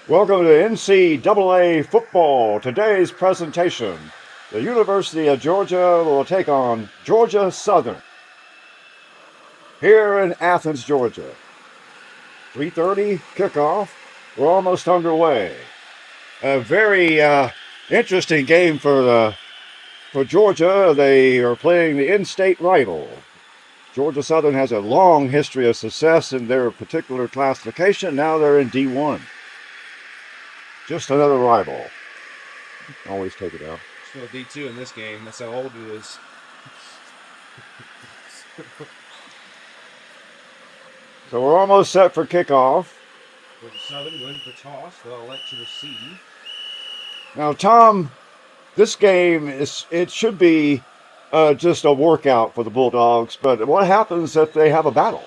Welcome to NCAA football. Today's presentation. The University of Georgia will take on Georgia Southern here in Athens, Georgia. 3:30 kickoff. We're almost underway. A very interesting game for Georgia. They are playing the in-state rival. Georgia Southern has a long history of success in their particular classification. Now they're in D1. Just another rival. Always take it out. Still D2 in this game. That's how old it is. So we're almost set for kickoff. Georgia Southern going for toss. They'll elect to receive. Now, Tom, this game it should be just a workout for the Bulldogs. But what happens if they have a battle?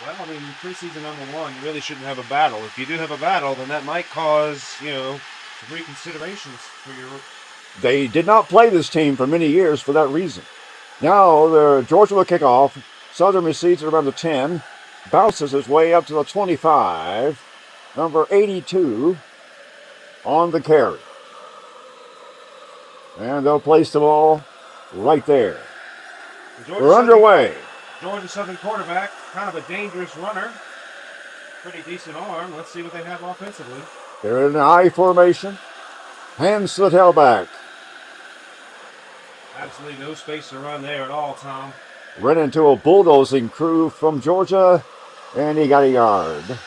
Well, I mean, preseason #1, you really shouldn't have a battle. If you do have a battle, then that might cause, some reconsiderations for your... They did not play this team for many years for that reason. Now, Georgia will kick off. Southern receives at around the 10. Bounces his way up to the 25. Number 82 on the carry. And they'll place the ball right there. We're underway. Georgia Southern quarterback, kind of a dangerous runner. Pretty decent arm. Let's see what they have offensively. They're in an I formation. Hands to the tailback. Absolutely no space to run there at all, Tom. Ran into a bulldozing crew from Georgia, and he got a yard. The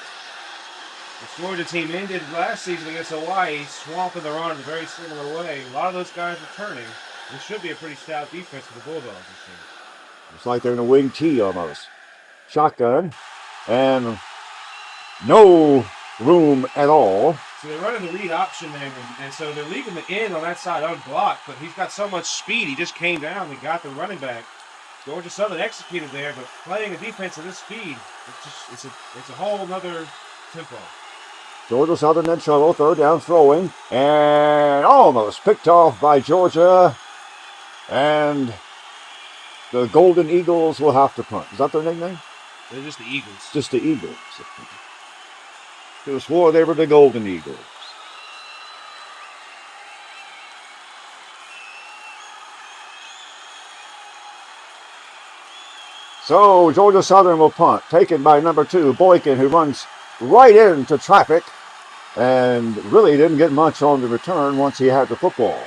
Georgia team ended last season against Hawaii, swamping the run in a very similar way. A lot of those guys returning. This should be a pretty stout defense for the Bulldogs this year. It's like they're in a wing T almost. Shotgun. And no room at all. So they're running the lead option there, and so they're leaving the end on that side unblocked, but he's got so much speed, he just came down and got the running back. Georgia Southern executed there, but playing a defense at this speed, it's a whole nother tempo. Georgia Southern in trouble, third down throwing, and almost picked off by Georgia. And the Golden Eagles will have to punt. Is that their nickname? They're just the Eagles. Just the Eagles. Could have swore they were the Golden Eagles. So Georgia Southern will punt, taken by number 2, Boykin, who runs right into traffic and really didn't get much on the return once he had the football.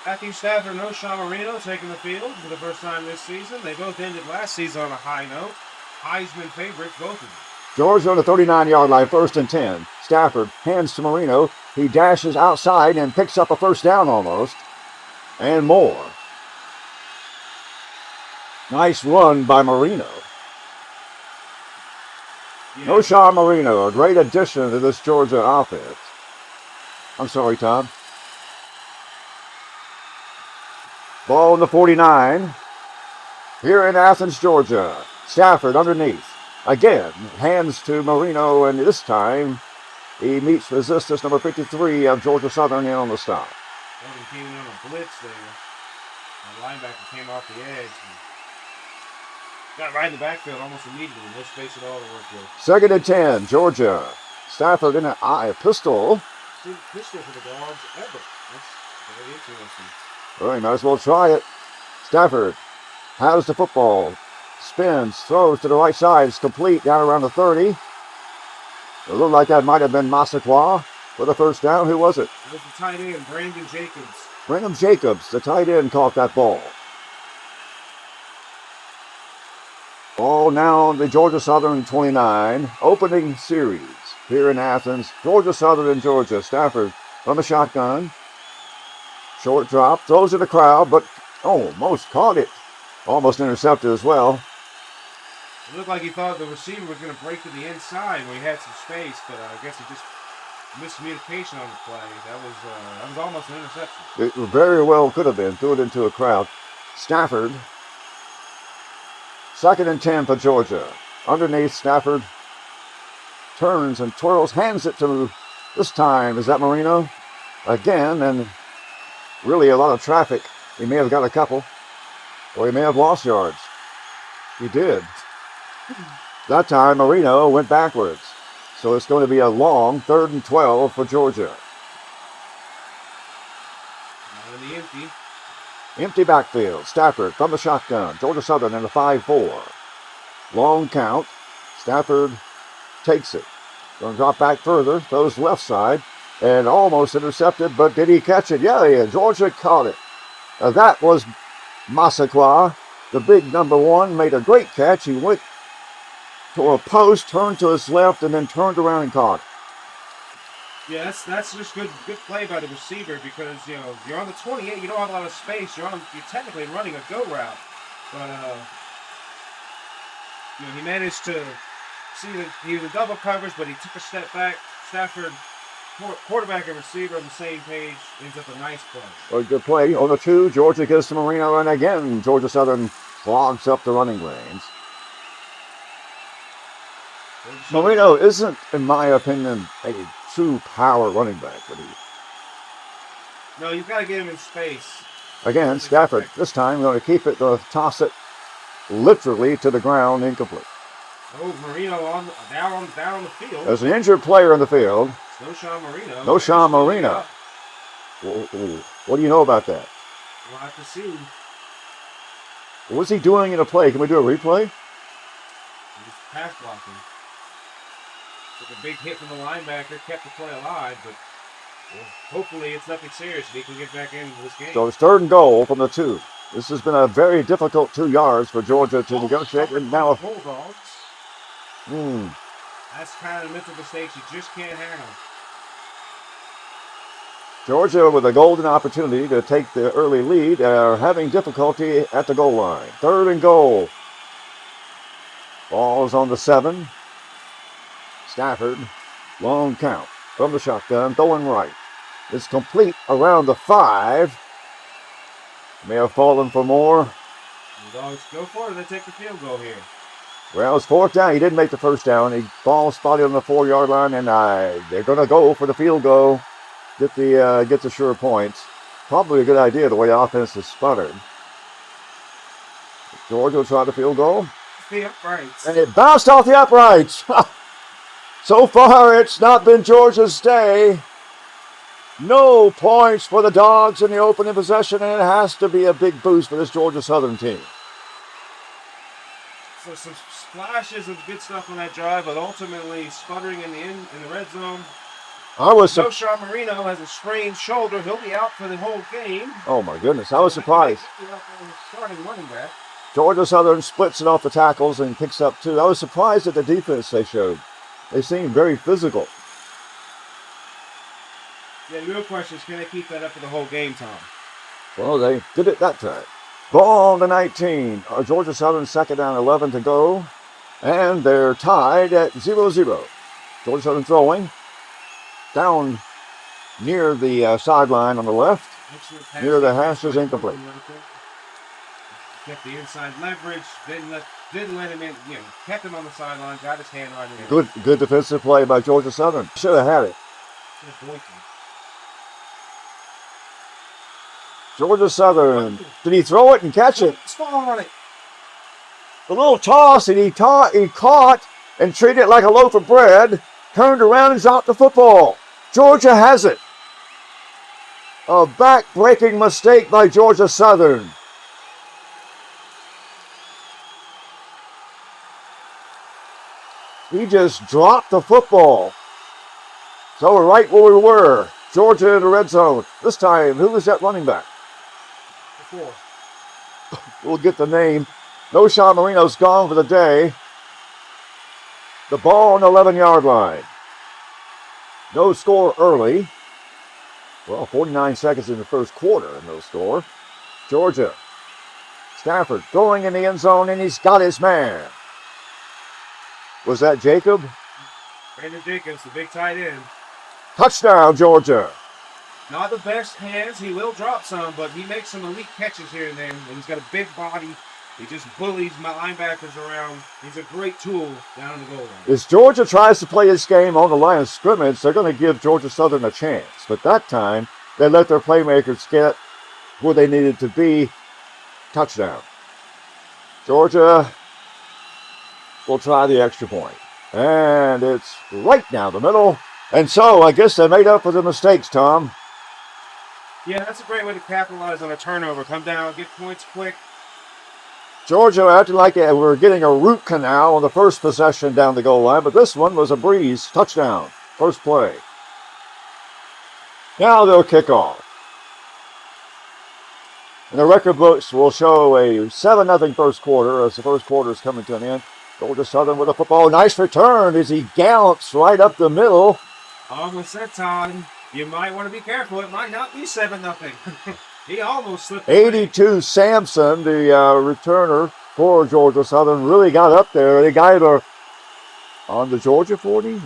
Matthew Stafford and O'Shawn Marino taking the field for the first time this season. They both ended last season on a high note. Heisman favorites, both of them. Georgia on the 39-yard line, 1st and 10. Stafford hands to Marino. He dashes outside and picks up a first down almost. And more. Nice run by Marino. Yeah. O'Shawn Marino, a great addition to this Georgia offense. I'm sorry, Tom. Ball in the 49. Here in Athens, Georgia. Stafford underneath. Again, hands to Marino, and this time he meets resistance number 53 of Georgia Southern in on the stop. Southern came in on a blitz there. The linebacker came off the edge. Got right in the backfield almost immediately. No space at all to work with. 2nd and 10, Georgia. Stafford in a pistol. Pistol for the Dogs ever. That's very interesting. Well, you might as well try it. Stafford has the football. Spins, throws to the right side. It's complete down around the 30. It looked like that might have been Massaquoi for the first down. Who was it? It was the tight end, Brandon Jacobs. Brandon Jacobs, the tight end, caught that ball. Ball now on the Georgia Southern 29. Opening series here in Athens. Georgia Southern and Georgia. Stafford from the shotgun. Short drop, throws to the crowd, but almost caught it. Almost intercepted as well. It looked like he thought the receiver was going to break to the inside where he had some space, but I guess it just miscommunication on the play. That was almost an interception. It very well could have been. Threw it into a crowd. Stafford. 2nd and 10 for Georgia. Underneath, Stafford turns and twirls, hands it to, this time, is that Marino? Again, and really a lot of traffic. He may have got a couple, or he may have lost yards. He did. That time Marino went backwards. So it's going to be a long 3rd and 12 for Georgia. Not in the empty. Empty backfield. Stafford from the shotgun. Georgia Southern in the 5-4. Long count. Stafford takes it. Going to drop back further. Throws left side. And almost intercepted, but did he catch it? Yeah, he did. Georgia caught it. That was Massaquoi. The big number 1 made a great catch. He went to a post, turned to his left, and then turned around and caught it. Yeah, that's just good play by the receiver because you're on the 28, you don't have a lot of space. You're technically running a go route, but he managed to see that he was in double coverage, but he took a step back. Stafford, quarterback and receiver on the same page, ends up a nice play. A good play on the 2. Georgia gets to Marino, and again Georgia Southern clogs up the running lanes. Marino isn't, in my opinion, a true power running back, but he. No, you've got to get him in space. Again, Stafford, this time going to keep it, going to toss it literally to the ground, incomplete. Oh, Marino down on the field. There's an injured player in the field. No Sean Marino. No Sean Marino. What do you know about that? We'll have to see. What was he doing in a play? Can we do a replay? He's pass blocking. Took a big hit from the linebacker, kept the play alive, but hopefully it's nothing serious and he can get back into this game. So it's 3rd and goal from the 2. This has been a very difficult 2 yards for Georgia to negotiate, and now Bulldogs. That's kind of the mental mistakes you just can't have. Georgia with a golden opportunity to take the early lead are having difficulty at the goal line. 3rd and goal. Ball's on the 7. Stafford, long count from the shotgun, throwing right. It's complete around the 5. May have fallen for more. The Dogs go for it. They take the field goal here. Well, it's 4th down. He didn't make the first down. He ball spotted on the 4-yard line, and they're going to go for the field goal. Get the sure points. Probably a good idea the way the offense is sputtered. Georgia will try the field goal. The uprights. And it bounced off the uprights. So far, it's not been Georgia's day. No points for the Dogs in the opening possession, and it has to be a big boost for this Georgia Southern team. So some flashes of good stuff on that drive, but ultimately sputtering in the red zone. No Sean Marino has a sprained shoulder. He'll be out for the whole game. Oh my goodness, I was surprised. Starting running back. Georgia Southern splits it off the tackles and picks up 2. I was surprised at the defense they showed. They seemed very physical. Yeah, the real question is, can they keep that up for the whole game, Tom? Well, they did it that time. Ball on the 19. Georgia Southern 2nd down, 11 to go. And they're tied at 0-0. Georgia Southern throwing. Down near the sideline on the left. Near the hash is incomplete. Kept the inside leverage. Didn't let him in. Kept him on the sideline. Got his hand right in. Good defensive play by Georgia Southern. Should have had it. Georgia Southern. Did he throw it and catch it? Fall on it. The little toss, and he caught and treated it like a loaf of bread. Turned around and dropped the football. Georgia has it. A back-breaking mistake by Georgia Southern. He just dropped the football. So we're right where we were. Georgia in the red zone. This time, who was that running back? We'll get the name. No Sean Marino's gone for the day. The ball on the 11-yard line. No score early. Well, 49 seconds in the first quarter and no score. Georgia. Stafford throwing in the end zone, and he's got his man. Was that Jacob? Brandon Jacobs, the big tight end. Touchdown, Georgia. Not the best hands. He will drop some, but he makes some elite catches here and there. And he's got a big body. He just bullies my linebackers around. He's a great tool down the goal line. As Georgia tries to play this game on the line of scrimmage, they're going to give Georgia Southern a chance. But that time, they let their playmakers get where they needed to be. Touchdown. Georgia will try the extra point. And it's right down the middle. And so I guess they made up for the mistakes, Tom. Yeah, that's a great way to capitalize on a turnover. Come down, get points quick. Georgia acted like we were getting a root canal on the first possession down the goal line, but this one was a breeze. Touchdown. First play. Now they'll kick off. And the record books will show a 7-0 first quarter as the first quarter is coming to an end. Georgia Southern with a football. Nice return as he gallops right up the middle. Almost that time. You might want to be careful. It might not be 7-0. He almost slipped. 82 Sampson, the returner for Georgia Southern, really got up there. They got it on the Georgia 40.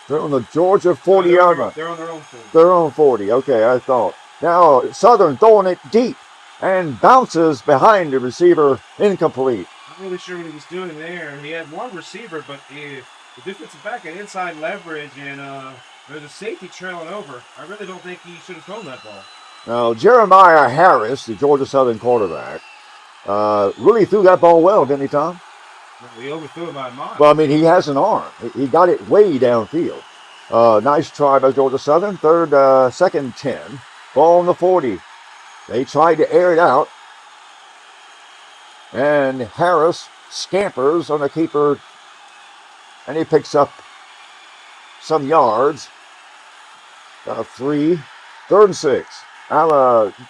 They're on the Georgia 40-yard line. They're on their own 40. Their own 40. Okay, I thought. Now Southern throwing it deep and bounces behind the receiver, incomplete. Not really sure what he was doing there. He had one receiver, but the defensive back had inside leverage, and there's a safety trailing over. I really don't think he should have thrown that ball. Now, Jeremiah Harris, the Georgia Southern quarterback, really threw that ball well, didn't he, Tom? Well, he overthrew it by a mile. Well, I mean, he has an arm. He got it way downfield. Nice try by Georgia Southern. Second 10. Ball on the 40. They tried to air it out. And Harris scampers on the keeper. And he picks up some yards. 3. 3rd and 6.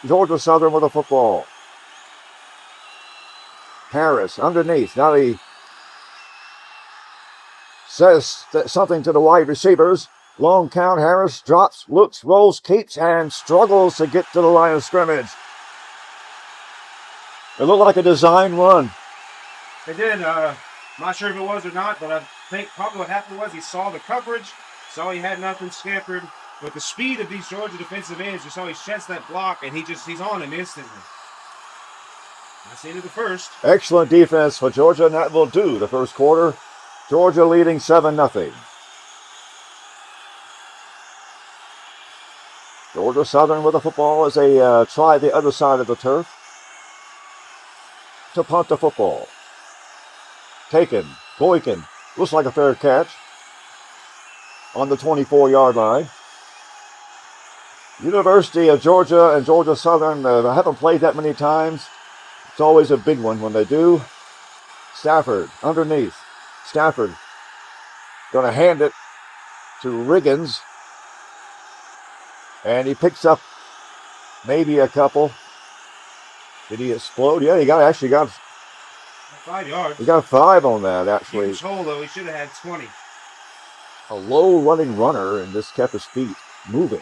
Georgia Southern with a football. Harris underneath. Now he says something to the wide receivers. Long count. Harris drops, looks, rolls, keeps, and struggles to get to the line of scrimmage. It looked like a design run. It did. Not sure if it was or not, but I think probably what happened was he saw the coverage, saw he had nothing, scampered. But the speed of these Georgia defensive ends, you saw he sheds that block, and he's on him instantly. That's the end of the first. Excellent defense for Georgia, and that will do the first quarter. Georgia leading 7-0. Georgia Southern with the football as they try the other side of the turf to punt the football. Taken. Boykin. Looks like a fair catch on the 24-yard line. University of Georgia and Georgia Southern haven't played that many times. It's always a big one when they do. Stafford underneath. Stafford going to hand it to Riggins. And he picks up maybe a couple. Did he explode? Yeah, he actually got 5 yards. He got 5 on that, actually. Huge hole, though. He should have had 20. A low running runner, and just kept his feet moving.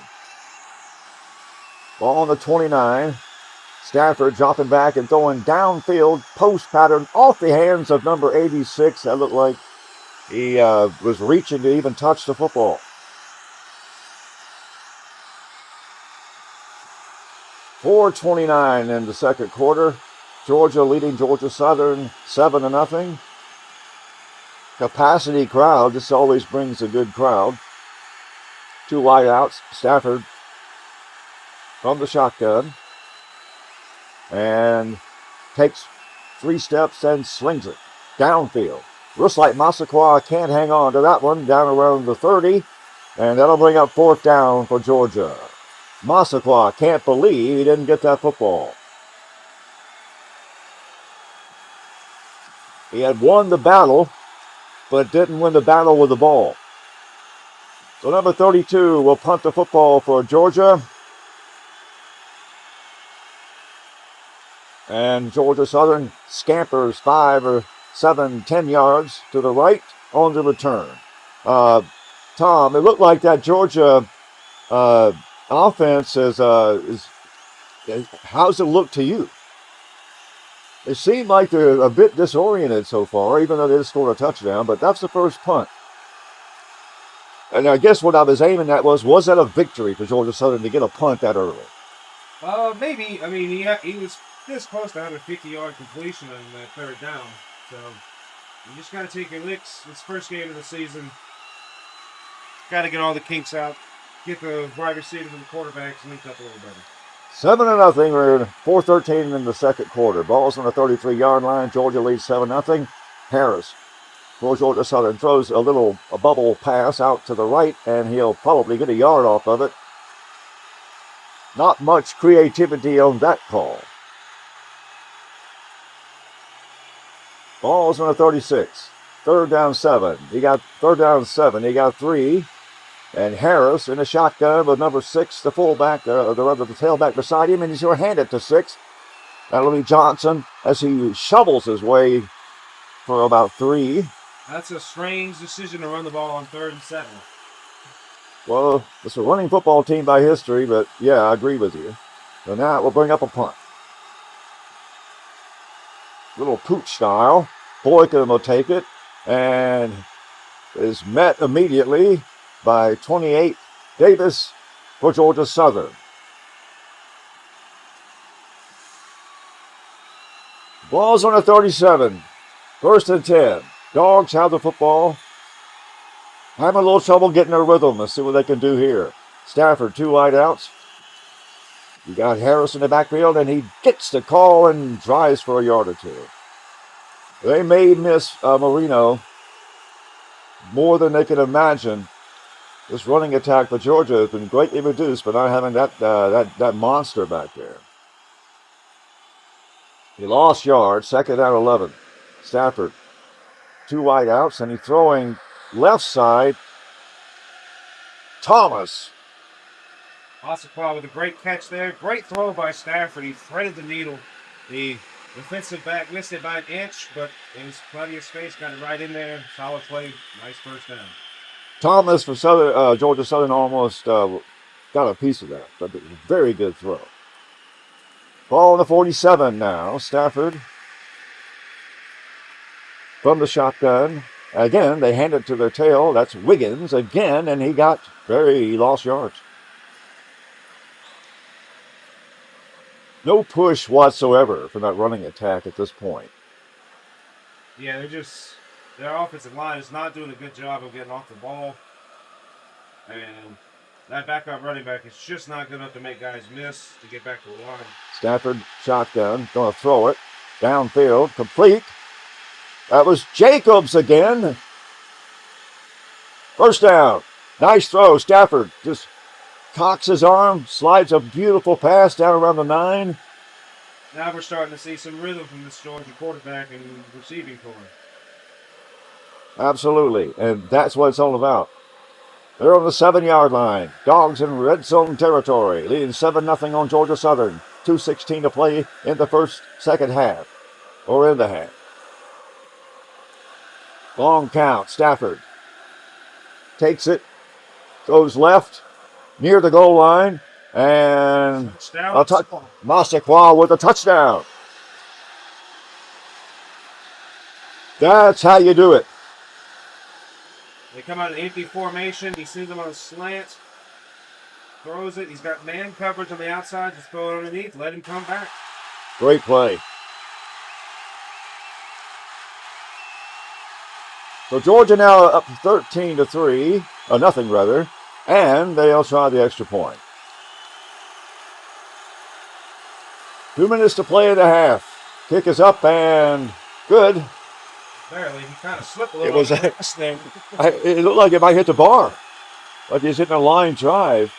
Ball on the 29. Stafford dropping back and throwing downfield, post pattern off the hands of number 86. That looked like he was reaching to even touch the football. 4:29 in the second quarter. Georgia leading Georgia Southern 7-0. Capacity crowd. This always brings a good crowd. 2 wideouts. Stafford from the shotgun. And takes 3 steps and slings it downfield. Looks like Massaquoi can't hang on to that one down around the 30. And that'll bring up 4th down for Georgia. Massaquoi can't believe he didn't get that football. He had won the battle, but didn't win the battle with the ball. So number 32 will punt the football for Georgia. And Georgia Southern scampers 5 or 7, 10 yards to the right on the return. Tom, it looked like that Georgia offense is how's it look to you? It seemed like they're a bit disoriented so far, even though they just scored a touchdown, but that's the first punt. And I guess what I was aiming at was that a victory for Georgia Southern to get a punt that early? Maybe. I mean, he was this close to having a 50-yard completion on that 3rd down. So you just got to take your licks. This first game of the season. Got to get all the kinks out. Get the wide receivers and the quarterbacks linked up a little better. 7-0. We're 4:13 in the second quarter. Ball's on the 33-yard line. Georgia leads 7-0. Harris for Georgia Southern throws a bubble pass out to the right, and he'll probably get a yard off of it. Not much creativity on that call. Ball's on a 36. Third down 7. He got 3. And Harris in a shotgun with number 6, the fullback, the tailback beside him, and he's going to hand it to 6. That'll be Johnson as he shovels his way for about 3. That's a strange decision to run the ball on 3rd and 7. Well, it's a running football team by history, but yeah, I agree with you. So now we'll bring up a punt. Little pooch style. Boykin will take it and is met immediately by 28 Davis for Georgia Southern. Ball's on a 37. 1st and 10. Dogs have the football. Having a little trouble getting their rhythm. Let's see what they can do here. Stafford, 2 wideouts. You got Harris in the backfield, and he gets the call and drives for a yard or 2. They may miss Marino more than they can imagine. This running attack for Georgia has been greatly reduced by not having that monster back there. He lost yards, 2nd down 11. Stafford, 2 wideouts, and he's throwing left side. Thomas. Ossipah with a great catch there. Great throw by Stafford. He threaded the needle. The defensive back missed it by an inch, but there was plenty of space. Got it right in there. Solid play. Nice first down. Thomas for Georgia Southern almost got a piece of that, but it was a very good throw. Ball on the 47 now. Stafford from the shotgun. Again, they hand it to their tail. That's Wiggins again, and he lost yards. No push whatsoever from that running attack at this point. Yeah, their offensive line is not doing a good job of getting off the ball. And that backup running back is just not good enough to make guys miss to get back to the line. Stafford, shotgun, going to throw it. Downfield, complete. That was Jacobs again. First down. Nice throw. Stafford just cocks his arm, slides a beautiful pass down around the 9. Now we're starting to see some rhythm from this Georgia quarterback and receiving core. Absolutely, and that's what it's all about. They're on the 7-yard line. Dogs in red zone territory, leading 7-0 on Georgia Southern. 2:16 to play in the second half, or in the half. Long count. Stafford takes it, goes left, near the goal line, and Massaquoi with a touchdown. That's how you do it. They come out in empty formation. He sends them on a slant. Throws it. He's got man coverage on the outside. Just throw it underneath. Let him come back. Great play. So Georgia now up 13-3, or nothing rather, and they'll try the extra point. 2 minutes to play in the half. Kick is up and good. Barely. He kind of slipped a little. It looked like it might hit the bar, like he's hitting a line drive.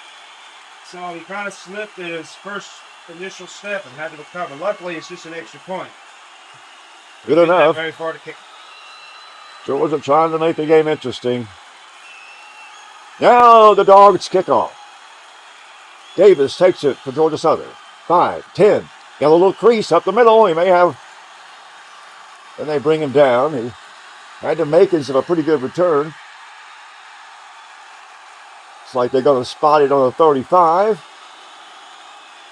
So he kind of slipped at his first initial step and had to recover. Luckily, it's just an extra point. Good enough. Very far to kick. Georgia trying to make the game interesting. Now the Dogs kick off. Davis takes it for Georgia Southern. 5, 10. Got a little crease up the middle. He may have. Then they bring him down. He had the makings of a pretty good return. It's like they're going to spot it on the 35.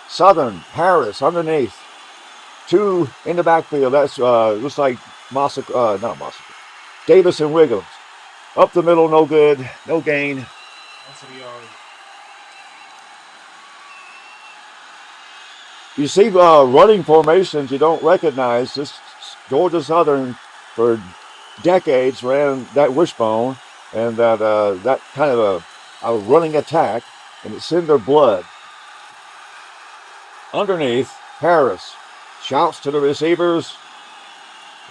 Southern, Harris underneath. 2 in the backfield. That's looks like not Mossick. Davis and Wiggins. Up the middle, no good. No gain. That's a yard. You see running formations you don't recognize. This Georgia Southern for decades ran that wishbone and that kind of a running attack, and it's in their blood. Underneath, Harris shouts to the receivers.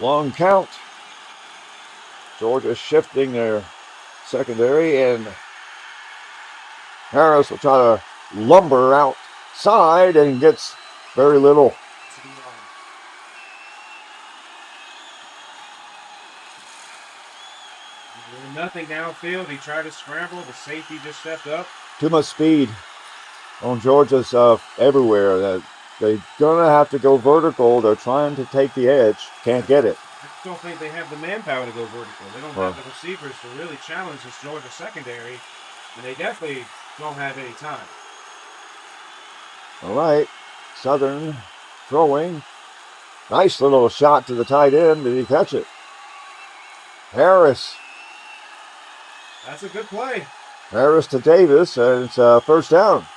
Long count. Georgia shifting their secondary, and Harris will try to lumber outside and gets very little. Nothing downfield. He tried to scramble. The safety just stepped up. Too much speed on Georgia's everywhere. They're going to have to go vertical. They're trying to take the edge. Can't get it. I just don't think they have the manpower to go vertical. They don't have the receivers to really challenge this Georgia secondary, and they definitely don't have any time. All right. Southern throwing. Nice little shot to the tight end. Did he catch it? Harris. That's a good play. Harris to Davis, and it's first down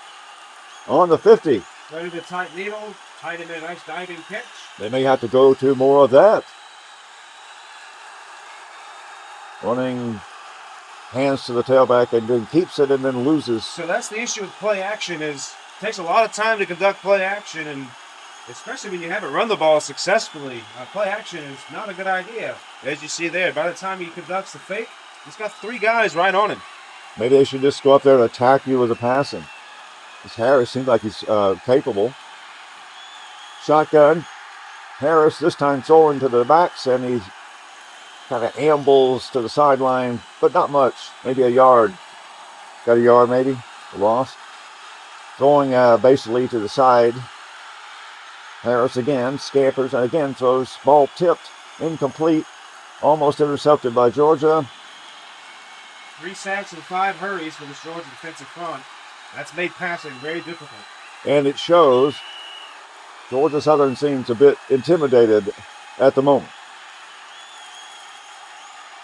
on the 50. Ready to tight needle. Tight end, a nice diving catch. They may have to go to more of that. Running hands to the tailback and then keeps it and then loses. So that's the issue with play action is it takes a lot of time to conduct play action, and especially when you haven't run the ball successfully. Play action is not a good idea. As you see there, by the time he conducts the fake, he's got 3 guys right on him. Maybe they should just go up there and attack you with a passing. This Harris seems like he's capable. Shotgun. Harris this time throwing to the backs, and he kind of ambles to the sideline, but not much. Maybe a yard. Got a yard maybe. A loss. Throwing basically to the side. Harris again scampers and again throws. Ball tipped. Incomplete. Almost intercepted by Georgia. 3 sacks and 5 hurries for the Georgia defensive front. That's made passing very difficult. And it shows. Georgia Southern seems a bit intimidated at the moment.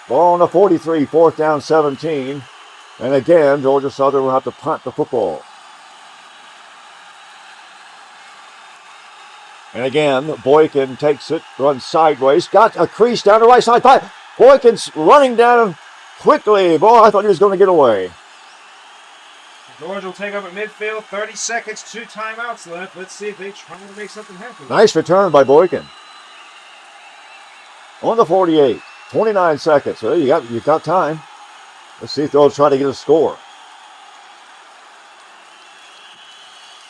Ball on the 43, 4th down 17. And again, Georgia Southern will have to punt the football. And again, Boykin takes it, runs sideways, got a crease down the right side. Boykin's running down quickly. Boy, I thought he was going to get away. Georgia will take up at midfield. 30 seconds, 2 timeouts left. Let's see if they try to make something happen. Nice return by Boykin. On the 48, 29 seconds. So you got time. Let's see if they'll try to get a score.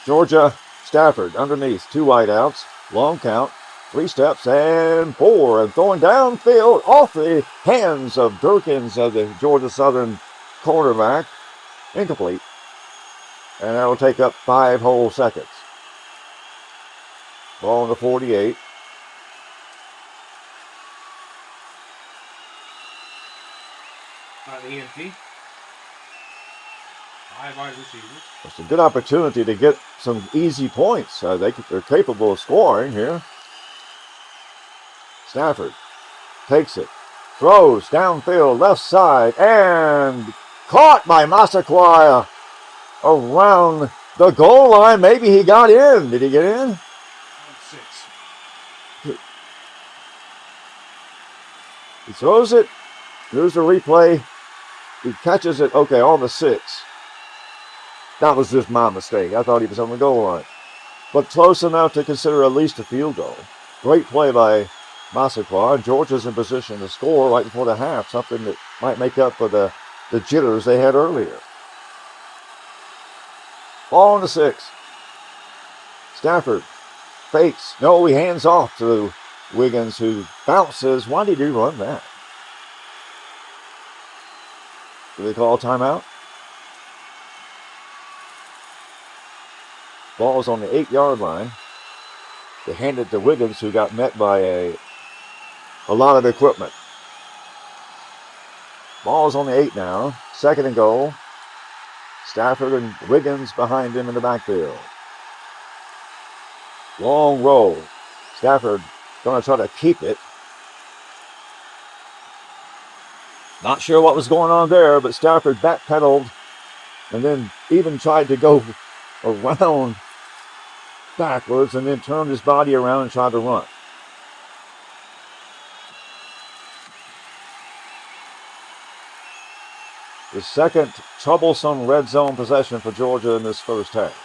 Georgia, Stafford underneath. 2 wideouts. Long count. 3 steps and 4. And throwing downfield off the hands of Durkins of the Georgia Southern cornerback. Incomplete. And that'll take up 5 whole seconds. Ball on the 48. By the EMT. 5 wide receivers. It's a good opportunity to get some easy points. They're capable of scoring here. Stafford takes it. Throws downfield, left side, and caught by Massaquoi around the goal line. Maybe he got in. Did he get in? 6. He throws it. Here's the replay. He catches it. Okay, on the 6. That was just my mistake. I thought he was on the goal line. But close enough to consider at least a field goal. Great play by Massaquoi. Georgia's in position to score right before the half. Something that might make up for the jitters they had earlier. Ball on the 6. Stafford fakes. No, he hands off to Wiggins, who bounces. Why did he run that? Do they call a timeout? Ball's on the 8-yard line. They hand it to Wiggins, who got met by a lot of equipment. Ball's on the 8 now. 2nd and goal. Stafford and Wiggins behind him in the backfield. Long roll. Stafford going to try to keep it. Not sure what was going on there, but Stafford backpedaled and then even tried to go around backwards and then turned his body around and tried to run. The second troublesome red zone possession for Georgia in this first half.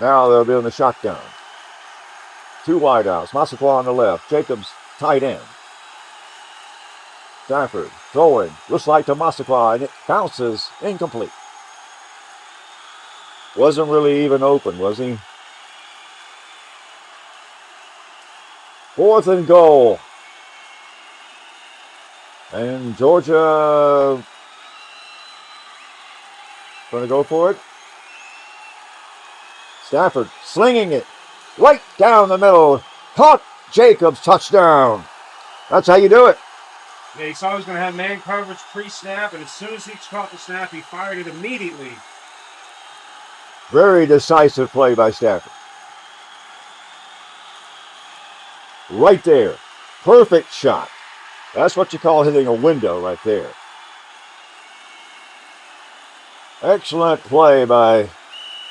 Now they'll be in the shotgun. 2 wideouts. Massaquoi on the left. Jacobs tight end. Stafford throwing. Looks like to Massaquoi, and it bounces incomplete. Wasn't really even open, was he? 4th and goal. And Georgia going to go for it. Stafford slinging it right down the middle. Caught Jacobs, touchdown. That's how you do it. Yeah, he saw he was going to have man coverage pre-snap, and as soon as he caught the snap, he fired it immediately. Very decisive play by Stafford. Right there. Perfect shot. That's what you call hitting a window right there. Excellent play by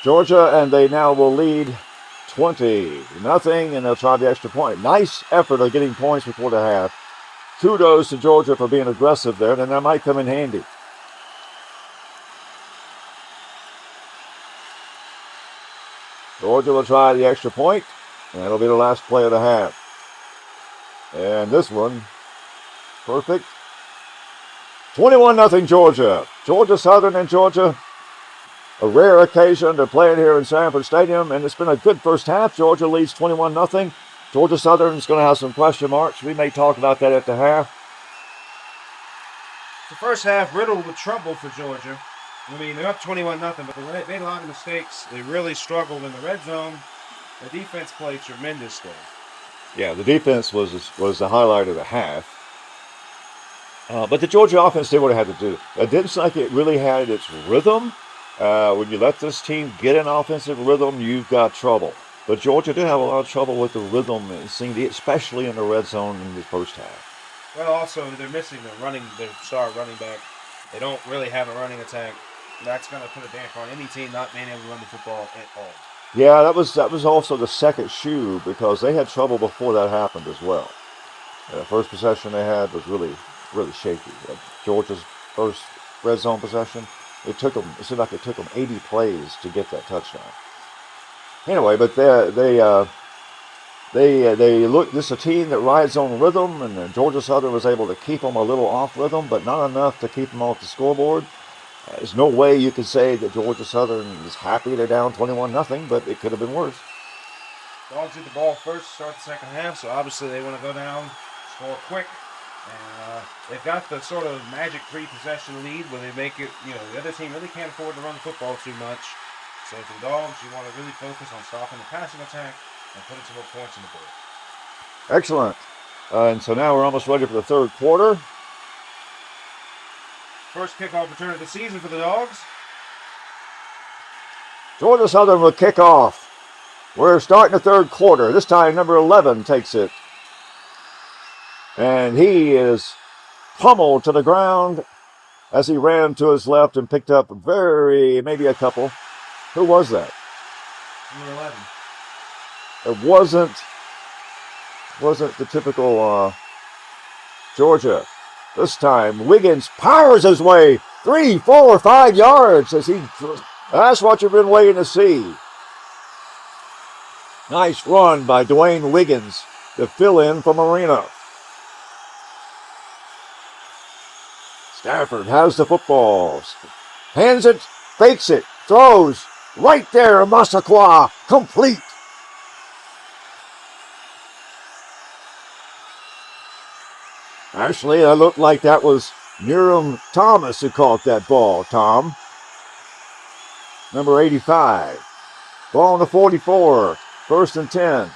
Georgia, and they now will lead 20-0, and they'll try the extra point. Nice effort of getting points before the half. Kudos to Georgia for being aggressive there, and that might come in handy. Georgia will try the extra point, and that'll be the last play of the half. And this one, perfect. 21-0 Georgia. Georgia Southern and Georgia, a rare occasion to play it here in Sanford Stadium, and it's been a good first half. Georgia leads 21-0. Georgia Southern's going to have some question marks. We may talk about that at the half. The first half riddled with trouble for Georgia. I mean, they're up 21-0, but they made a lot of mistakes. They really struggled in the red zone. The defense played tremendous there. Yeah, the defense was the highlight of the half. But the Georgia offense did what it had to do. It didn't seem like it really had its rhythm. When you let this team get an offensive rhythm, you've got trouble. But Georgia did have a lot of trouble with the rhythm, especially in the red zone in the first half. Well, also, they're missing their star running back. They don't really have a running attack. That's going to put a damper on any team not being able to run the football at all. Yeah, that was also the second shoe, because they had trouble before that happened as well. The first possession they had was really shaky. Georgia's first red zone possession, it seemed like it took them 80 plays to get that touchdown. Anyway, but they look. This is a team that rides on rhythm, and Georgia Southern was able to keep them a little off rhythm, but not enough to keep them off the scoreboard. There's no way you could say that Georgia Southern is happy they're down 21-0, but it could have been worse. Dogs get the ball first, start the second half, so obviously they want to go down, score quick. And they've got the sort of magic 3-possession lead where they make it, the other team really can't afford to run the football too much. So for the Dogs, you want to really focus on stopping the passing attack and putting some more points on the board. Excellent. And so now we're almost ready for the third quarter. First kickoff return of the season for the Dogs. Georgia Southern will kick off. We're starting the third quarter. This time number 11 takes it. And he is pummeled to the ground as he ran to his left and picked up maybe a couple. Who was that? Number 11. It wasn't the typical Georgia. This time, Wiggins powers his way 3, 4, 5 yards that's what you've been waiting to see. Nice run by Dwayne Wiggins to fill in for Marino. Stafford has the football. Hands it, fakes it, throws. Right there, Massaquoi, complete. Actually, it looked like that was Niram Thomas who caught that ball, Tom. Number 85. Ball on the 44. 1st and 10.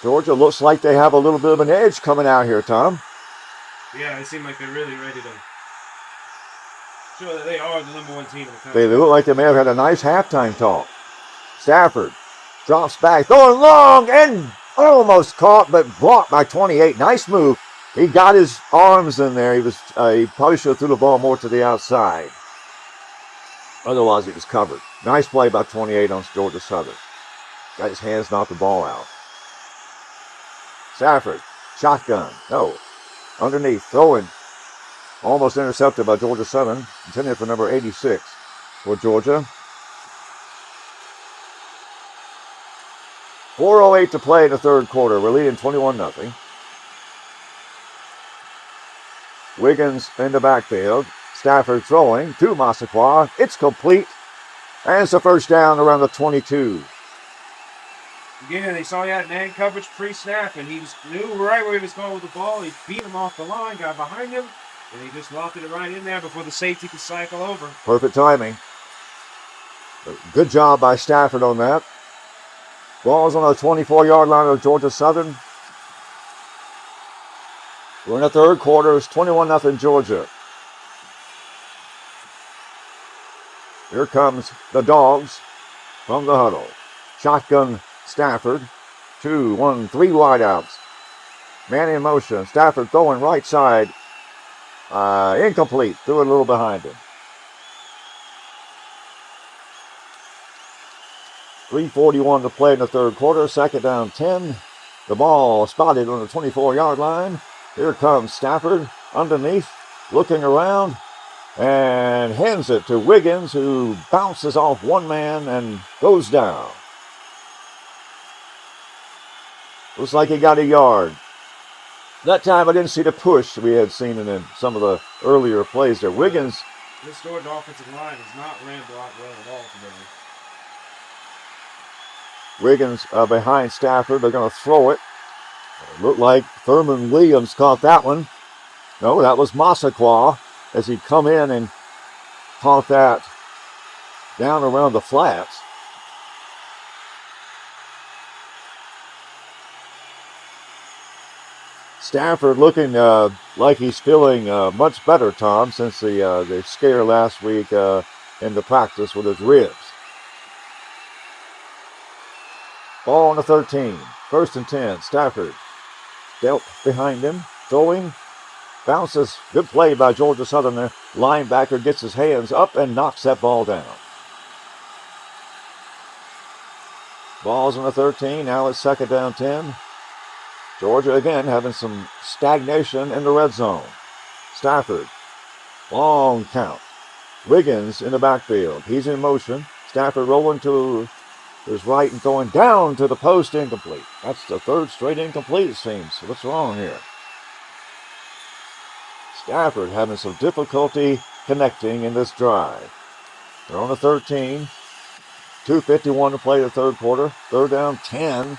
Georgia looks like they have a little bit of an edge coming out here, Tom. Yeah, they seem like they're really ready to show that they are the number 1 team in the country. They look like they may have had a nice halftime talk. Stafford drops back, throwing long and almost caught, but blocked by 28. Nice move. He got his arms in there. He probably should have threw the ball more to the outside. Otherwise, he was covered. Nice play by 28 on Georgia Southern. Got his hands, knocked the ball out. Stafford, shotgun. No. Underneath, throwing. Almost intercepted by Georgia Southern. Intended for number 86 for Georgia. 4:08 to play in the third quarter. We're leading 21-0. Wiggins in the backfield. Stafford throwing to Massaquoi. It's complete. And it's a first down around the 22. Again, they saw he had man coverage pre-snap, and he knew right where he was going with the ball. He beat him off the line, got behind him, and he just lofted it right in there before the safety could cycle over. Perfect timing. Good job by Stafford on that. Ball's on the 24-yard line of Georgia Southern. We're in the third quarter. It's 21-0 Georgia. Here comes the Dogs from the huddle. Shotgun Stafford. 2, 1, 3 wideouts. Man in motion. Stafford throwing right side. Incomplete. Threw it a little behind him. 3:41 to play in the third quarter. Second down 10. The ball spotted on the 24-yard line. Here comes Stafford underneath, looking around, and hands it to Wiggins, who bounces off one man and goes down. Looks like he got a yard. That time I didn't see the push we had seen in some of the earlier plays there. Wiggins. This Georgia offensive line has not ran block well at all today. Wiggins behind Stafford. They're going to throw it. It looked like Thurman Williams caught that one. No, that was Massaquoi as he come in and caught that down around the flats. Stafford looking like he's feeling much better, Tom, since the scare last week in the practice with his ribs. Ball on the 13. First and 10. Stafford dealt behind him. Throwing. Bounces. Good play by Georgia Southern there. Linebacker gets his hands up and knocks that ball down. Ball's on the 13. Now it's second down 10. Georgia again having some stagnation in the red zone. Stafford. Long count. Wiggins in the backfield. He's in motion. Stafford rolling to his right and throwing down to the post, incomplete. That's the third straight incomplete, it seems. What's wrong here? Stafford having some difficulty connecting in this drive. They're on the 13. 2:51 to play the third quarter. Third down 10.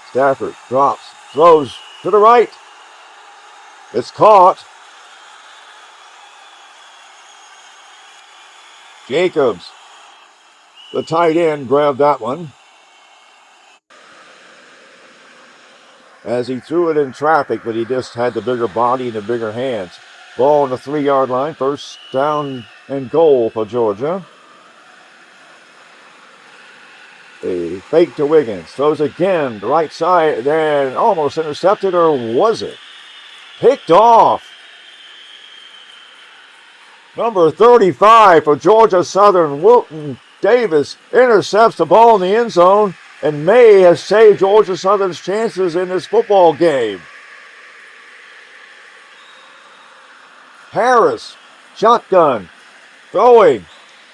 Stafford drops, throws to the right. It's caught. Jacobs, the tight end, grabbed that one as he threw it in traffic, but he just had the bigger body and the bigger hands. Ball on the 3-yard line. First down and goal for Georgia. A fake to Wiggins. Throws again, the right side, then almost intercepted, or was it? Picked off. Number 35 for Georgia Southern, Wilton Davis, intercepts the ball in the end zone and may have saved Georgia Southern's chances in this football game. Harris, shotgun, throwing,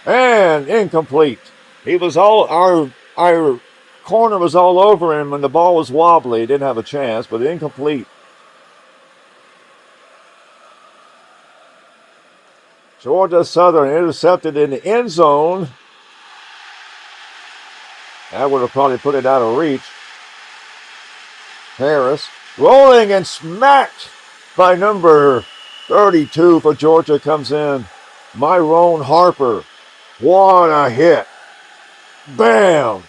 and incomplete. He was our corner was all over him when the ball was wobbly. He didn't have a chance, but incomplete. Georgia Southern intercepted in the end zone. That would have probably put it out of reach. Harris rolling and smacked by number 32 for Georgia comes in. Myrone Harper. What a hit. Bam!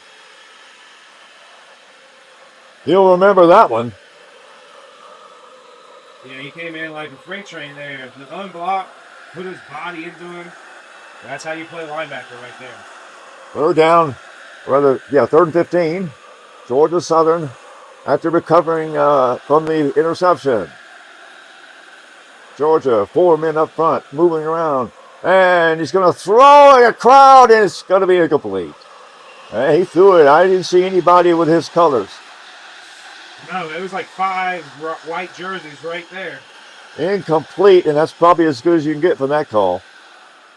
You'll remember that one. Yeah, he came in like a freight train there. Unblocked, put his body into him. That's how you play linebacker right there. Third and 15. Georgia Southern after recovering from the interception. Georgia, 4 men up front, moving around. And he's going to throw a crowd, and it's going to be incomplete. He threw it. I didn't see anybody with his colors. No, it was like 5 white jerseys right there. Incomplete, and that's probably as good as you can get from that call.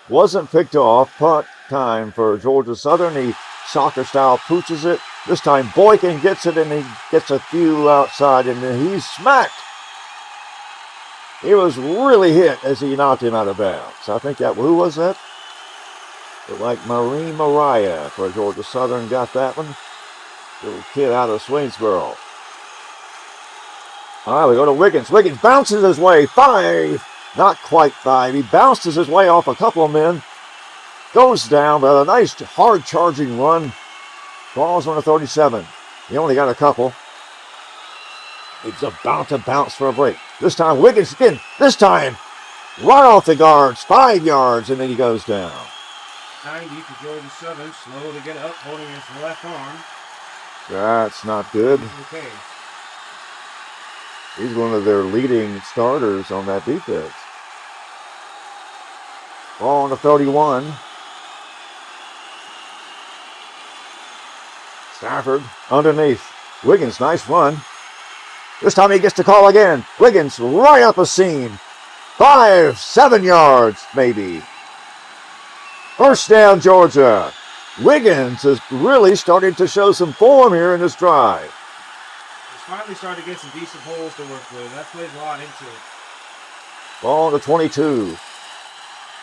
Wasn't picked off. Punt time for Georgia Southern. He soccer-style pooches it. This time Boykin gets it, and he gets a few outside, and then he's smacked. He was really hit as he knocked him out of bounds. I think who was that? Looked like Marie Mariah for Georgia Southern got that one. Little kid out of Swainsboro. All right, we go to Wiggins. Wiggins bounces his way. 5. Not quite 5. He bounces his way off a couple of men. Goes down, but a nice hard charging run. Ball's on the 37. He only got a couple. He's about to bounce for a break. This time Wiggins again. This time right off the guards. 5 yards, and then he goes down. 90 for Georgia Southern. Slow to get up, holding his left arm. That's not good. Okay. He's one of their leading starters on that defense. Ball on the 31. Stafford underneath. Wiggins, nice run. This time he gets the call again. Wiggins right up a seam. 5, 7 yards, maybe. First down, Georgia. Wiggins is really starting to show some form here in this drive. He's finally starting to get some decent holes to work with. That plays a lot into it. Ball to 22.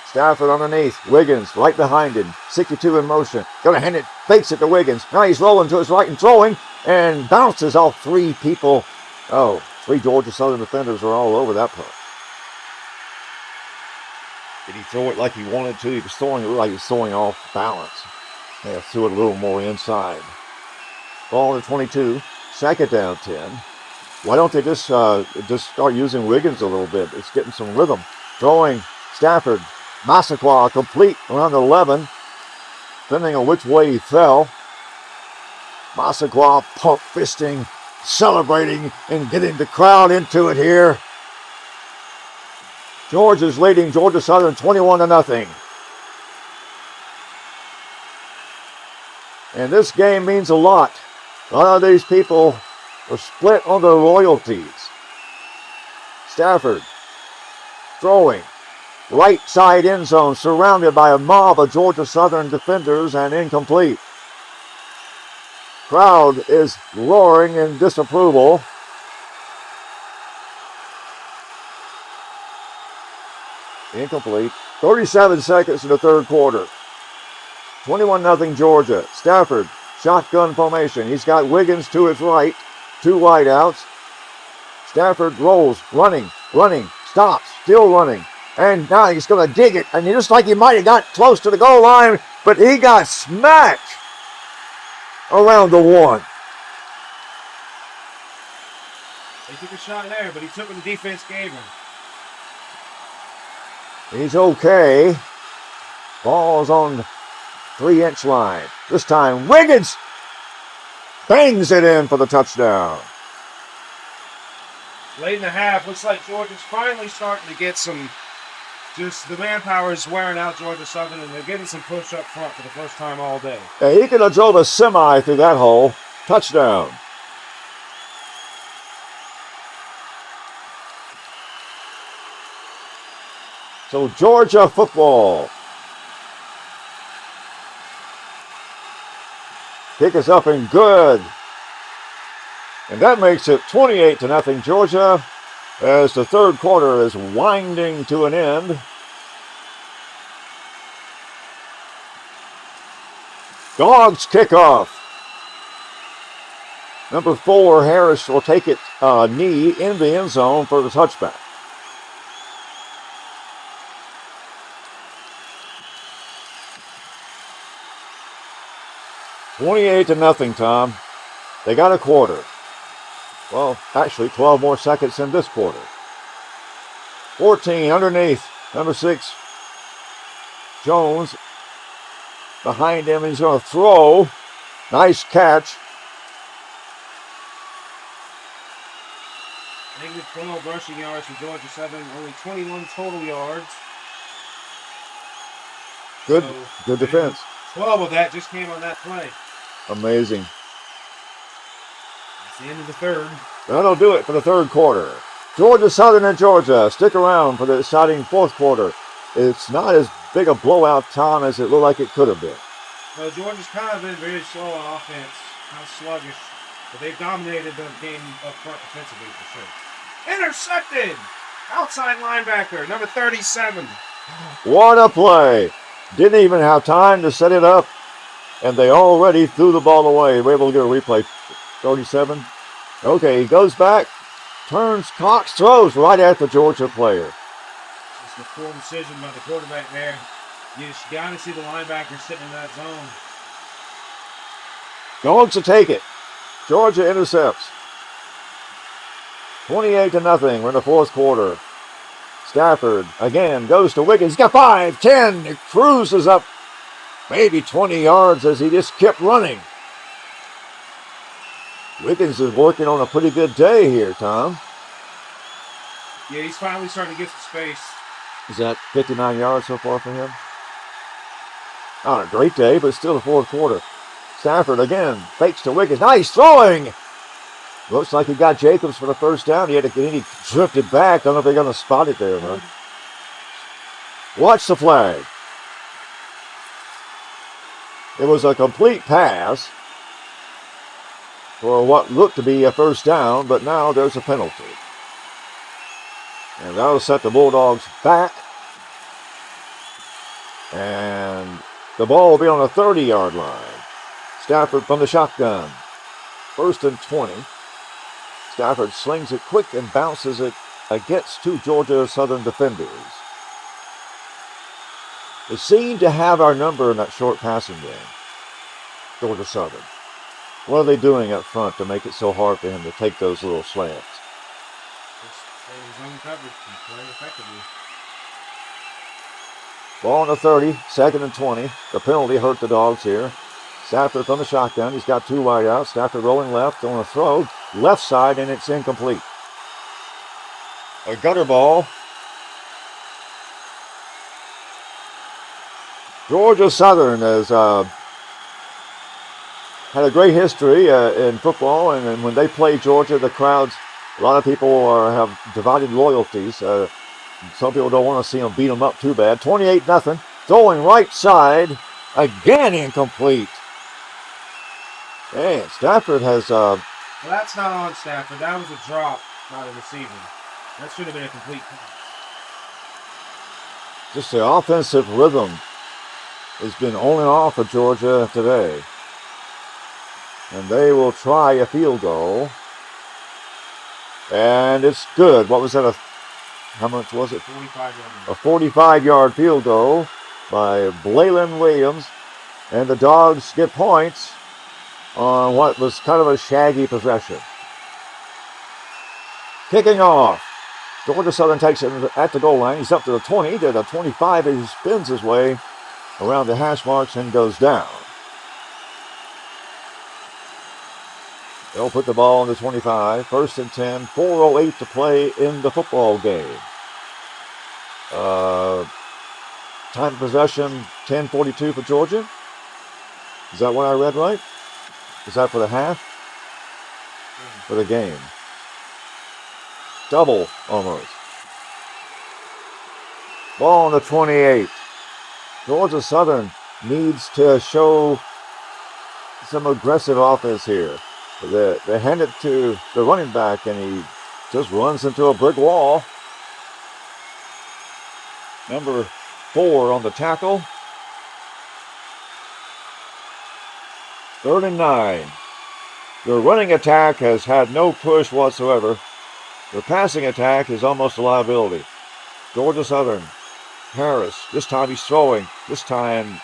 Stafford underneath. Wiggins right behind him. 62 in motion. Gonna hand it. Fakes it to Wiggins. Now he's rolling to his right and throwing. And bounces off 3 people. 3 Georgia Southern defenders are all over that play. Did he throw it like he wanted to? He was throwing it like he was throwing off balance. Yeah, threw it a little more inside. Ball to 22. Second down 10. Why don't they just start using Wiggins a little bit? It's getting some rhythm. Throwing Stafford. Massaquoi complete around the 11. Depending on which way he fell. Massaquoi pump fisting, celebrating, and getting the crowd into it here. Georgia's leading Georgia Southern 21-0. And this game means a lot. A lot of these people are split on their loyalties. Stafford throwing. Right side end zone, surrounded by a mob of Georgia Southern defenders, and incomplete. Crowd is roaring in disapproval. Incomplete. 37 seconds in the third quarter. 21-0 Georgia. Stafford, shotgun formation. He's got Wiggins to his right. 2 wideouts. Stafford rolls, running, stops, still running. And now he's going to dig it. And just like he might have got close to the goal line, but he got smacked around the 1. He took a shot there, but he took what the defense gave him. He's okay. Ball's on the 3-inch line. This time Wiggins bangs it in for the touchdown. Late in the half, looks like Georgia's finally starting to get some. Just the manpower is wearing out Georgia Southern, and they're getting some push up front for the first time all day. Yeah, he could have drove a semi through that hole. Touchdown. So Georgia football. Kick is up and good. And that makes it 28-0 Georgia as the third quarter is winding to an end. Dogs kickoff. Number 4, Harris will take it knee in the end zone for the touchback. $28-0, Tom. They got a quarter. Well, actually, 12 more seconds in this quarter. 14 underneath. Number 6, Jones. Behind him, he's going to throw. Nice catch. Negative 12 rushing yards for Georgia Southern. Only 21 total yards. Good defense. 12 of that just came on that play. Amazing. It's the end of the third. That'll do it for the third quarter. Georgia Southern and Georgia. Stick around for the exciting fourth quarter. It's not as big a blowout, Tom, as it looked like it could have been. Well, Georgia's kind of been very slow on offense, kind of sluggish, but they've dominated the game up front defensively for sure. Intercepted! Outside linebacker, number 37. What a play. Didn't even have time to set it up, and they already threw the ball away. We're able to get a replay. 37. Okay, he goes back, turns, cocks, throws right at the Georgia player. It's a poor decision by the quarterback there. You just got to see the linebacker sitting in that zone. Dogs to take it. Georgia intercepts. 28-0. We're in the fourth quarter. Stafford again goes to Wiggins. He's got 5, 10. He cruises up maybe 20 yards as he just kept running. Wiggins is working on a pretty good day here, Tom. Yeah, he's finally starting to get some space. Is that 59 yards so far for him? Not a great day, but still the fourth quarter. Stafford again fakes to Wiggins. Nice throwing. Looks like he got Jacobs for the first down. He drifted back. I don't know if they're going to spot it there, man. Watch the flag. It was a complete pass for what looked to be a first down, but now there's a penalty. And that'll set the Bulldogs back. And the ball will be on the 30-yard line. Stafford from the shotgun. 1st and 20. Stafford slings it quick and bounces it against two Georgia Southern defenders. They seem to have our number in that short passing game. Georgia Southern. What are they doing up front to make it so hard for him to take those little slants? Just play his own coverage and play effectively. Ball on the 30, 2nd and 20. The penalty hurt the Dogs here. Stafford from the shotgun. He's got two wide outs. Stafford rolling left on a throw. Left side, and it's incomplete. A gutter ball. Georgia Southern has had a great history in football, and when they play Georgia, the crowds, a lot of people have divided loyalties. Some people don't want to see them beat them up too bad. 28-0. Throwing right side. Again incomplete. Man, Stafford has... Well, that's not on Stafford. That was a drop by the receiver. That should have been a complete pass. Just the offensive rhythm has been on and off for Georgia today. And they will try a field goal. And it's good. What was that? How much was it? 45 yards. A 45-yard field goal by Blaylen Williams. And the Dogs get points on what was kind of a shaggy possession. Kicking off. Georgia Southern takes it at the goal line. He's up to the 20, to the 25. He spins his way around the hash marks and goes down. They'll put the ball on the 25. 1st and 10. 4:08 to play in the football game. Time of possession, 10:42 for Georgia. Is that what I read right? Is that for the half? For the game. Double, almost. Ball on the 28. Georgia Southern needs to show some aggressive offense here. They hand it to the running back, and he just runs into a brick wall. Number 4 on the tackle. 3rd and 9. Their running attack has had no push whatsoever. Their passing attack is almost a liability. Georgia Southern. Harris. This time he's throwing. This time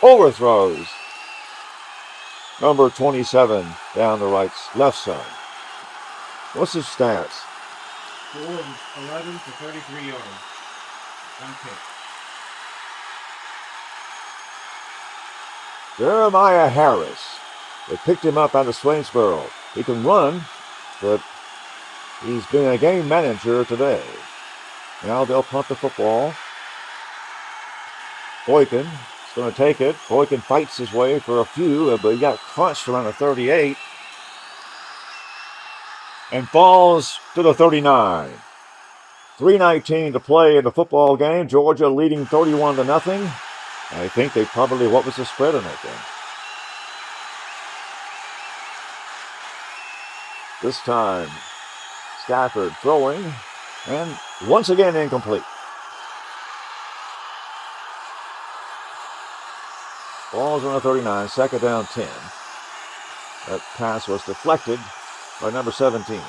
overthrows. Number 27 down the left side. What's his stats? 4 of 11 for 33 yards. One pick. Jeremiah Harris. They picked him up out of Swainsboro. He can run, but he's been a game manager today. Now they'll punt the football. Boykin is going to take it. Boykin fights his way for a few, but he got crunched around the 38 and falls to the 39. 3:19 to play in the football game. Georgia leading 31-0. I think they probably, what was the spread on that game? This time, Stafford throwing. And once again, incomplete. Ball's on the 39, second down 10. That pass was deflected by number 17.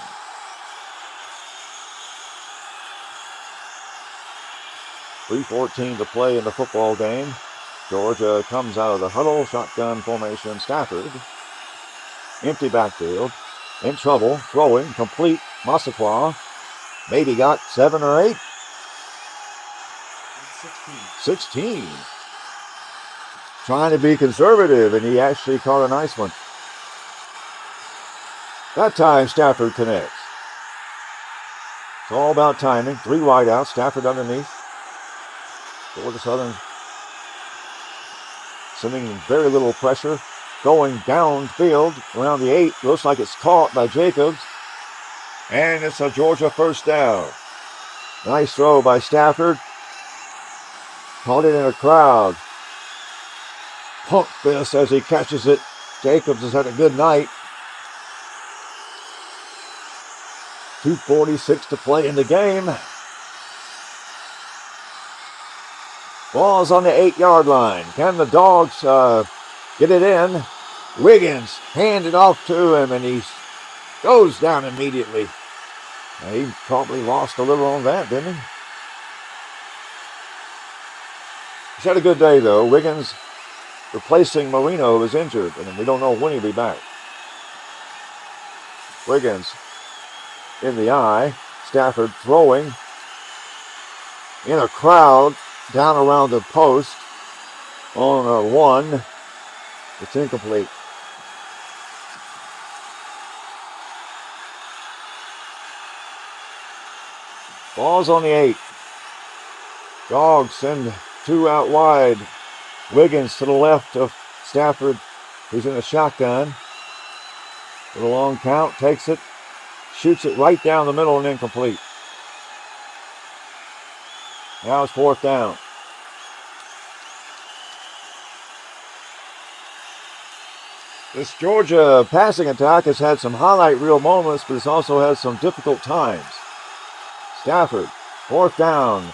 3:14 to play in the football game. Georgia comes out of the huddle, shotgun formation. Stafford, empty backfield, in trouble, throwing, complete. Massaquoi, maybe got 7 or 8. 16. Trying to be conservative, and he actually caught a nice one. That time, Stafford connects. It's all about timing. 3 wideouts, Stafford underneath. Georgia Southern sending very little pressure. Going downfield around the 8. Looks like it's caught by Jacobs. And it's a Georgia first down. Nice throw by Stafford. Caught it in a crowd. Pump fist as he catches it. Jacobs has had a good night. 2:46 to play in the game. Ball's on the 8-yard line. Can the Dogs get it in? Wiggins handed off to him, and he goes down immediately. He probably lost a little on that, didn't he? He's had a good day, though. Wiggins, replacing Marino, is injured, and we don't know when he'll be back. Wiggins in the eye. Stafford throwing in a crowd down around the post on a 1. It's incomplete. Ball's on the 8. Dogs send 2 out wide. Wiggins to the left of Stafford, who's in a shotgun. With a long count, takes it, shoots it right down the middle and incomplete. Now it's 4th down. This Georgia passing attack has had some highlight reel moments, but it's also had some difficult times. Stafford, 4th down,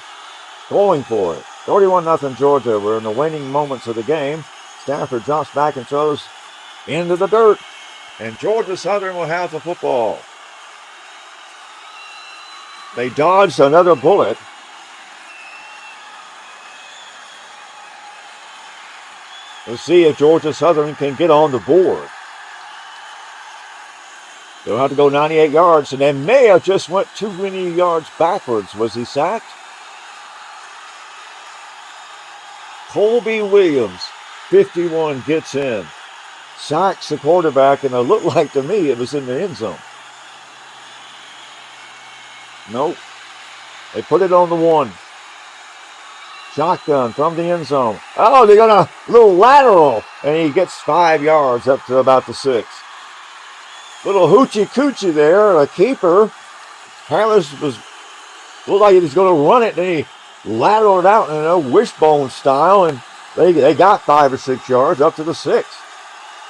going for it. 31-0 Georgia. We're in the waning moments of the game. Stafford drops back and throws into the dirt. And Georgia Southern will have the football. They dodged another bullet. Let's see if Georgia Southern can get on the board. They'll have to go 98 yards, and they may have just went too many yards backwards. Was he sacked? Colby Williams, 51, gets in. Sacks the quarterback, and it looked like to me it was in the end zone. Nope. They put it on the 1. Shotgun from the end zone. Oh, they got a little lateral, and he gets 5 yards up to about the 6. Little hoochie coochie there, a keeper. Harris looked like he was going to run it, and he lateraled it out in a wishbone style, and they got 5 or 6 yards up to the 6.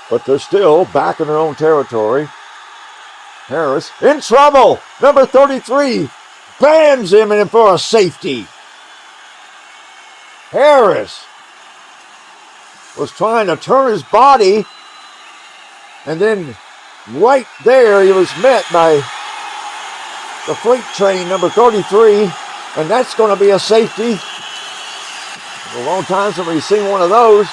But they're still back in their own territory. Harris in trouble. Number 33 bams him in for a safety. Harris was trying to turn his body, and then right there he was met by the freight train, number 33, and that's going to be a safety. It's a long time since we've seen one of those.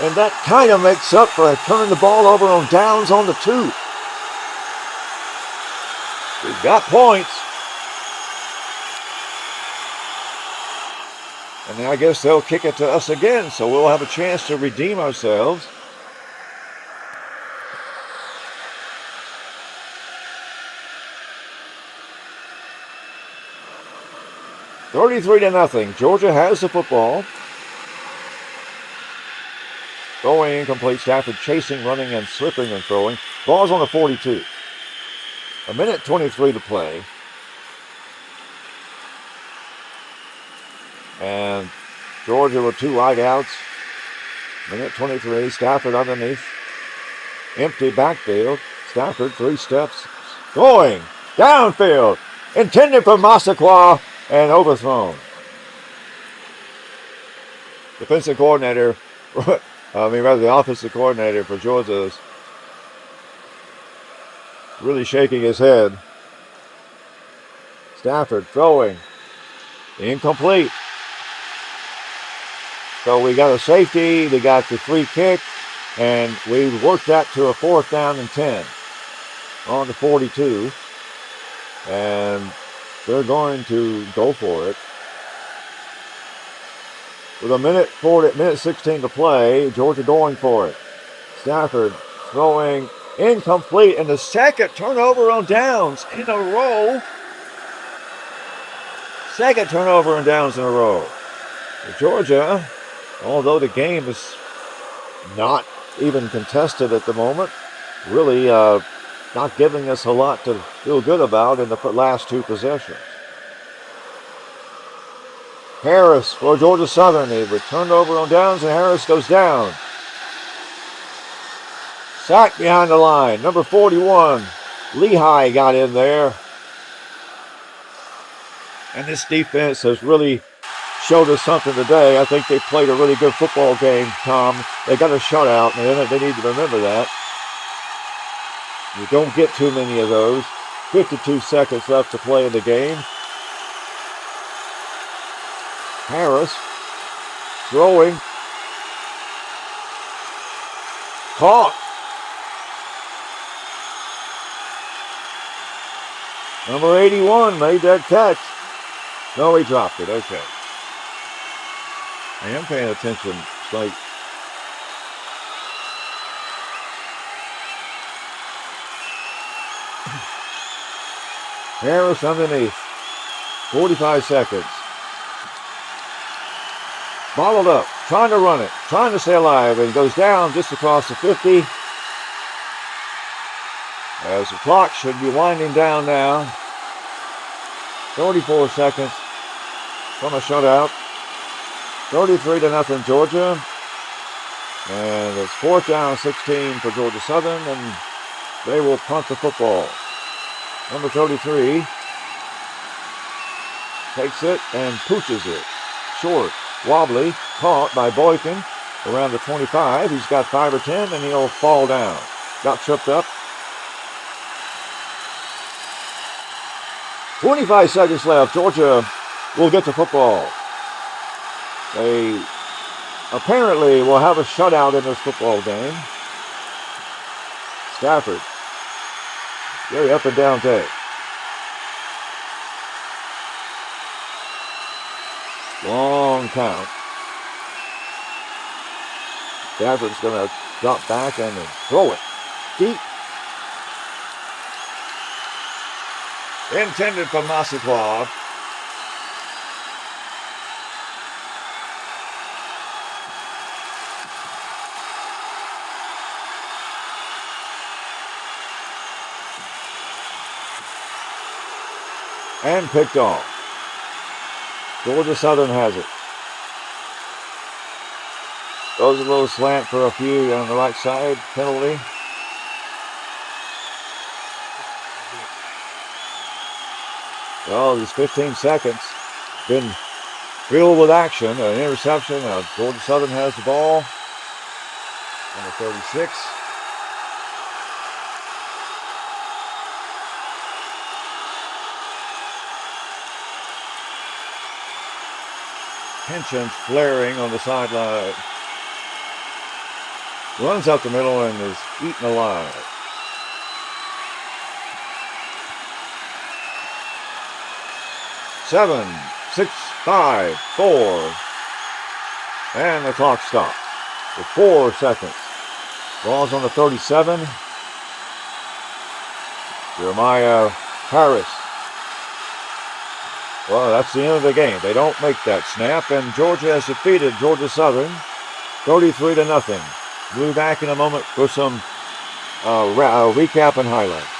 And that kind of makes up for turning the ball over on downs on the 2. We've got points. And I guess they'll kick it to us again, so we'll have a chance to redeem ourselves. $33-0. Georgia has the football. Going incomplete. Stafford chasing, running, and slipping and throwing. Ball's on the 42. 1:23 to play. And Georgia with 2 wideouts. 1:23. Stafford underneath. Empty backfield. Stafford 3 steps. Going. Downfield. Intended for Massaquoi and overthrown. Defensive coordinator, the offensive coordinator for Georgia is really shaking his head. Stafford throwing. Incomplete. So we got a safety, we got the free kick, and we worked that to a 4th down and 10 on the 42. And they're going to go for it. With a minute 16 to play, Georgia going for it. Stafford throwing incomplete, and the second turnover on downs in a row. Second turnover on downs in a row. Georgia, although the game is not even contested at the moment, really not giving us a lot to feel good about in the last 2 possessions. Harris for Georgia Southern. They returned over on downs, and Harris goes down. Sacked behind the line. Number 41, Lehigh got in there. And this defense has really showed us something today. I think they played a really good football game, Tom. They got a shutout, and they need to remember that. You don't get too many of those. 52 seconds left to play in the game. Harris throwing. Caught. Number 81 made that catch. No, he dropped it. Okay. I am paying attention. It's like Harris underneath. 45 seconds. Bottled up, trying to run it, trying to stay alive, and goes down just across the 50. As the clock should be winding down now. 34 seconds from a shutout. 33-0 Georgia. And it's 4th down 16 for Georgia Southern, and they will punt the football. Number 33 takes it and pooches it. Short. Wobbly, caught by Boykin around the 25. He's got 5 or 10, and he'll fall down. Got tripped up. 25 seconds left. Georgia will get the football. They apparently will have a shutout in this football game. Stafford. Very up and down day. Long count. Stafford's going to drop back and throw it deep. Intended for Massaquoi. And picked off. Georgia Southern has it. Goes a little slant for a few on the right side. Penalty. Well, these 15 seconds been filled with action. An interception. Georgia Southern has the ball. Number 36. Tensions flaring on the sideline. Runs up the middle and is eaten alive. Seven, 6, 5, 4. And the clock stops with 4 seconds. Ball's on the 37. Jeremiah Harris. Well, that's the end of the game. They don't make that snap, and Georgia has defeated Georgia Southern 33-0. We'll be back in a moment for some recap and highlights.